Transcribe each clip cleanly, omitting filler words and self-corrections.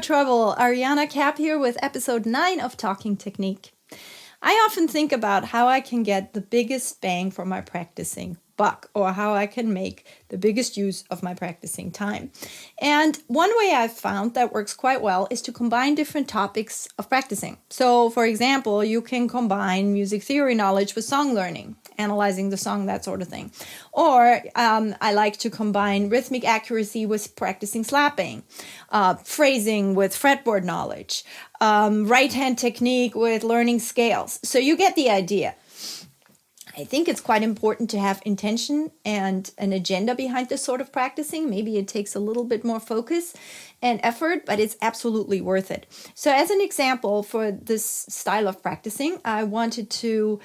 trouble. Ariana Cap here with episode 9 of Talking Technique. I often think about how I can get the biggest bang for my practicing buck, or how I can make the biggest use of my practicing time. And one way I've found that works quite well is to combine different topics of practicing. So, for example, you can combine music theory knowledge with song learning, analyzing the song, that sort of thing. Or I like to combine rhythmic accuracy with practicing slapping, phrasing with fretboard knowledge, right hand technique with learning scales. So you get the idea. I think it's quite important to have intention and an agenda behind this sort of practicing. Maybe it takes a little bit more focus and effort, but it's absolutely worth it. So as an example for this style of practicing, I wanted to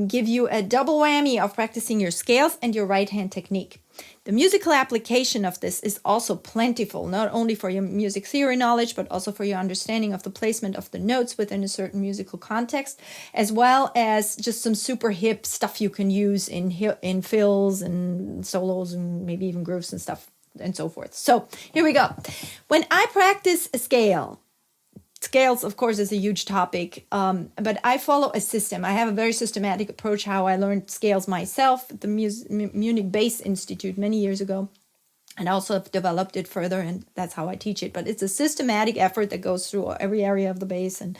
give you a double whammy of practicing your scales and your right hand technique. The musical application of this is also plentiful, not only for your music theory knowledge, but also for your understanding of the placement of the notes within a certain musical context, as well as just some super hip stuff you can use in fills and solos and maybe even grooves and stuff and so forth. So here we go. When I practice a scale, scales, of course, is a huge topic, but I follow a system. I have a very systematic approach how I learned scales myself at the Munich Bass Institute many years ago, and also have developed it further, and that's how I teach it. But it's a systematic effort that goes through every area of the bass and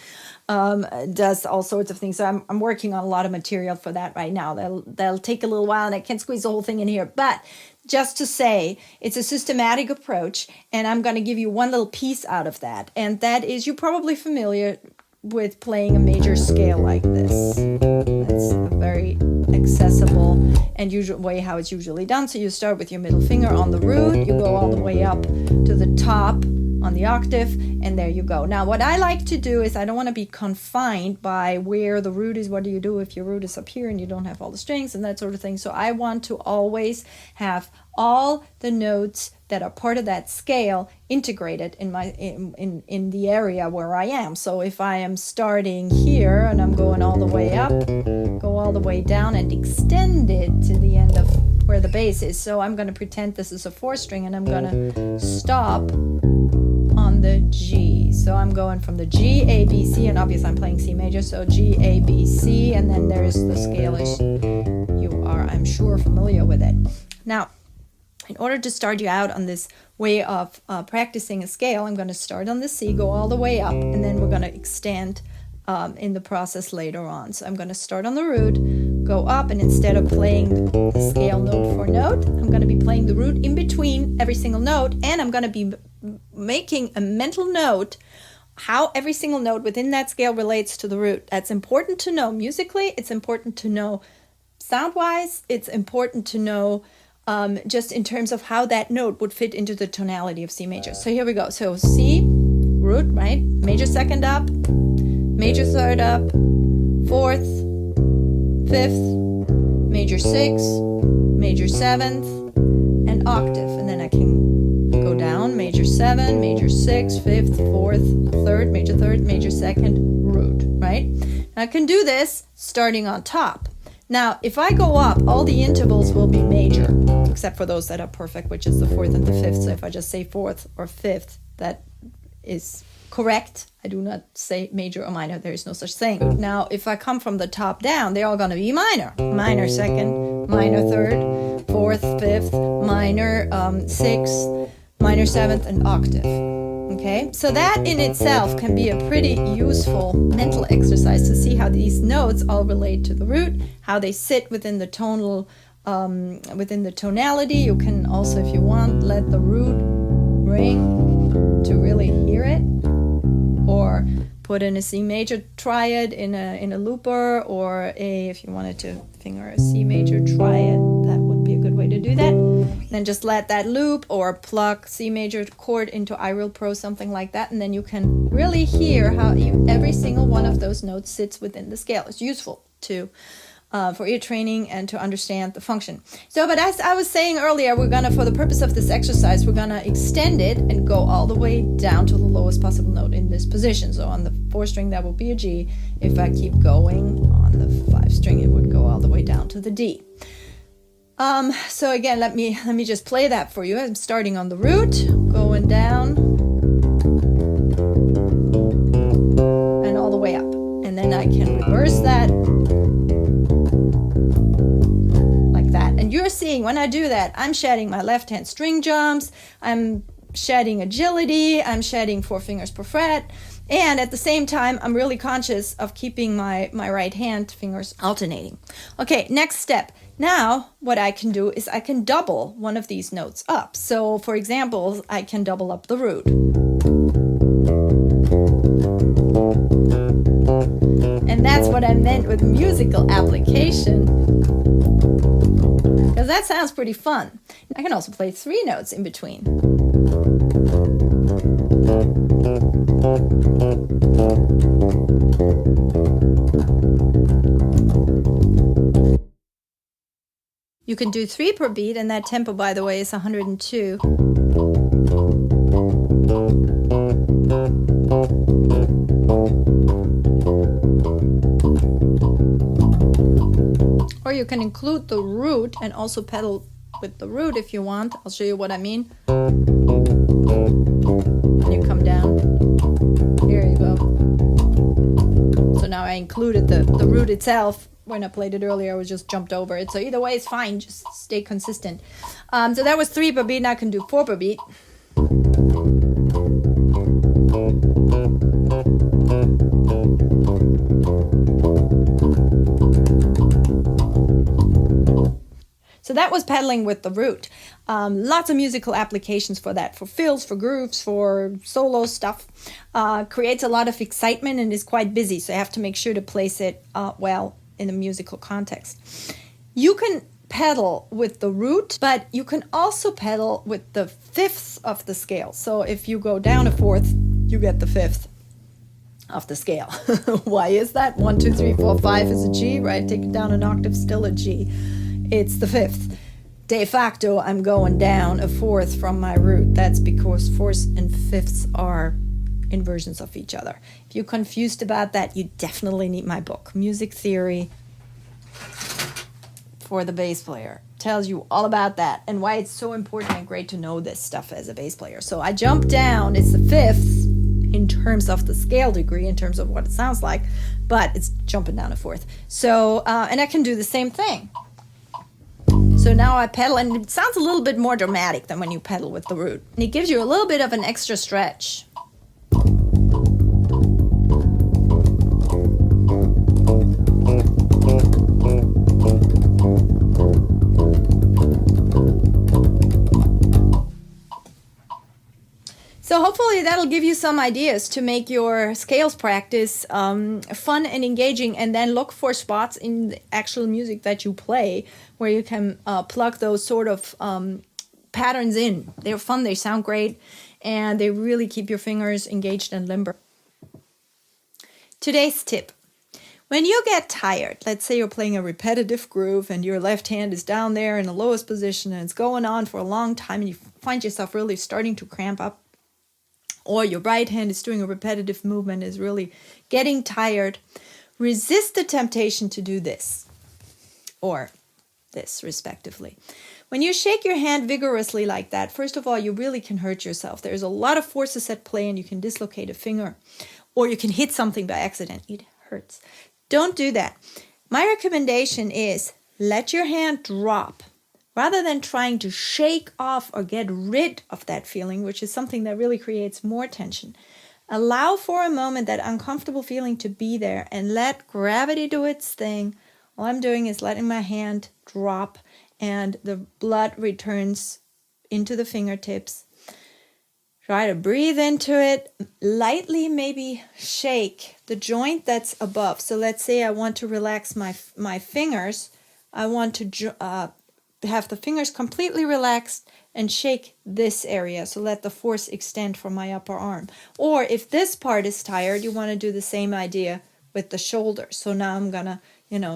does all sorts of things. So I'm working on a lot of material for that right now. That'll take a little while, and I can't squeeze the whole thing in here, but just to say, it's a systematic approach, and I'm going to give you one little piece out of that. And that is, you're probably familiar with playing a major scale like this. That's a very accessible and usual way how it's usually done. So you start with your middle finger on the root, you go all the way up to the top on the octave, and there you go. Now, what I like to do is I don't want to be confined by where the root is. What do you do if your root is up here and you don't have all the strings and that sort of thing? So I want to always have all the notes that are part of that scale integrated in my in the area where I am. So if I am starting here and I'm going all the way up, go all the way down and extend it to the end of where the bass is. So I'm going to pretend this is a 4-string and I'm going to stop on the G. So I'm going from the G, A, B, C, and obviously I'm playing C major, so G, A, B, C, and then there's the scale. You are, I'm sure, familiar with it. Now, in order to start you out on this way of practicing a scale, I'm going to start on the C, go all the way up, and then we're going to extend in the process later on. So I'm going to start on the root, go up, and instead of playing the scale note for note, I'm going to be playing the root in between every single note, and I'm going to be making a mental note how every single note within that scale relates to the root. That's important to know musically. It's important to know sound-wise. It's important to know just in terms of how that note would fit into the tonality of C major. So here we go. So C, root, right? Major second up, major third up, fourth, fifth, major sixth, major seventh, and octave. And then I can go down, major 7, major 6, 5th, 4th, 3rd, major 2nd, root, right? Now I can do this starting on top. Now, if I go up, all the intervals will be major, except for those that are perfect, which is the 4th and the 5th. So if I just say 4th or 5th, that is correct. I do not say major or minor. There is no such thing. Now, if I come from the top down, they're all going to be minor. Minor 2nd, minor 3rd, 4th, 5th, minor 6th, minor 7th, and octave. Okay, so that in itself can be a pretty useful mental exercise to see how these notes all relate to the root, how they sit within the tonal, within the tonality. You can also, if you want, let the root ring to really hear it, or put in a C major triad in a looper, or if you wanted to finger a C major triad, that would be a good way to do that. Then just let that loop, or plug C major chord into iReal Pro, something like that, and then you can really hear how every single one of those notes sits within the scale. It's useful to for ear training and to understand the function. So, but as I was saying earlier, we're gonna, for the purpose of this exercise, we're gonna extend it and go all the way down to the lowest possible note in this position. So on the 4-string, that will be a G. If I keep going on the 5-string, it would go all the way down to the D. So again, let me just play that for you. I'm starting on the root, going down then I can reverse that like that. And you're seeing when I do that, I'm shedding my left hand string jumps, I'm shedding agility, I'm shedding 4 fingers per fret, and at the same time I'm really conscious of keeping my right hand fingers alternating. Okay, next step. Now what I can do is I can double one of these notes up. So for example, I can double up the root. And that's what I meant with musical application, because that sounds pretty fun. I can also play 3 notes in between. You can do 3 per beat, and that tempo, by the way, is 102. Or you can include the root and also pedal with the root if you want. I'll show you what I mean. When you come down, here you go. So now I included the root itself. When I played it earlier, I was just jumped over it. So either way, it's fine. Just stay consistent. So that was 3 per beat. Now I can do 4 per beat. So that was pedaling with the root. Lots of musical applications for that, for fills, for grooves, for solo stuff. Creates a lot of excitement and is quite busy, so you have to make sure to place it well in a musical context. You can pedal with the root, but you can also pedal with the 5th of the scale. So if you go down a 4th, you get the 5th of the scale. Why is that? 1, 2, 3, 4, 5 is a G, right? Take it down an octave, still a G. It's the 5th. De facto, I'm going down a 4th from my root. That's because 4ths and 5ths are inversions of each other. If you're confused about that, you definitely need my book, Music Theory for the Bass Player. Tells you all about that and why it's so important and great to know this stuff as a bass player. So I jump down, it's the 5th in terms of the scale degree, in terms of what it sounds like, but it's jumping down a 4th. So, and I can do the same thing. So now I pedal, and it sounds a little bit more dramatic than when you pedal with the root. And it gives you a little bit of an extra stretch. So hopefully that'll give you some ideas to make your scales practice fun and engaging, and then look for spots in the actual music that you play where you can plug those sort of patterns in. They're fun, they sound great, and they really keep your fingers engaged and limber. Today's tip. When you get tired, let's say you're playing a repetitive groove and your left hand is down there in the lowest position and it's going on for a long time and you find yourself really starting to cramp up, or your right hand is doing a repetitive movement, is really getting tired, resist the temptation to do this or this, respectively. When you shake your hand vigorously like that, first of all, you really can hurt yourself. There's a lot of forces at play and you can dislocate a finger, or you can hit something by accident. It hurts. Don't do that. My recommendation is let your hand drop. Rather than trying to shake off or get rid of that feeling, which is something that really creates more tension, allow for a moment that uncomfortable feeling to be there and let gravity do its thing. All I'm doing is letting my hand drop and the blood returns into the fingertips. Try to breathe into it, lightly maybe shake the joint that's above. So let's say I want to relax my fingers. I want to have the fingers completely relaxed and shake this area, so let the force extend from my upper arm. Or if this part is tired, you want to do the same idea with the shoulder. So now I'm gonna,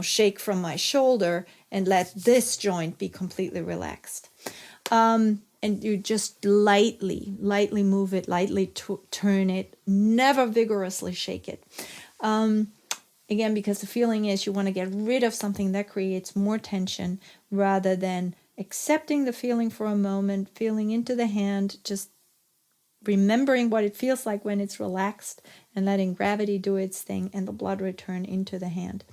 shake from my shoulder and let this joint be completely relaxed. And you just lightly move it, lightly turn it, never vigorously shake it. Again, because the feeling is you want to get rid of something that creates more tension rather than accepting the feeling for a moment, feeling into the hand, just remembering what it feels like when it's relaxed and letting gravity do its thing and the blood return into the hand.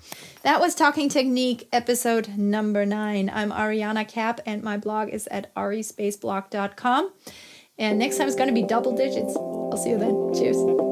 That was Talking Technique, episode number 9. I'm Ariana Kapp, and my blog is at arispacblog.com. And next time it's going to be double digits. I'll see you then. Cheers.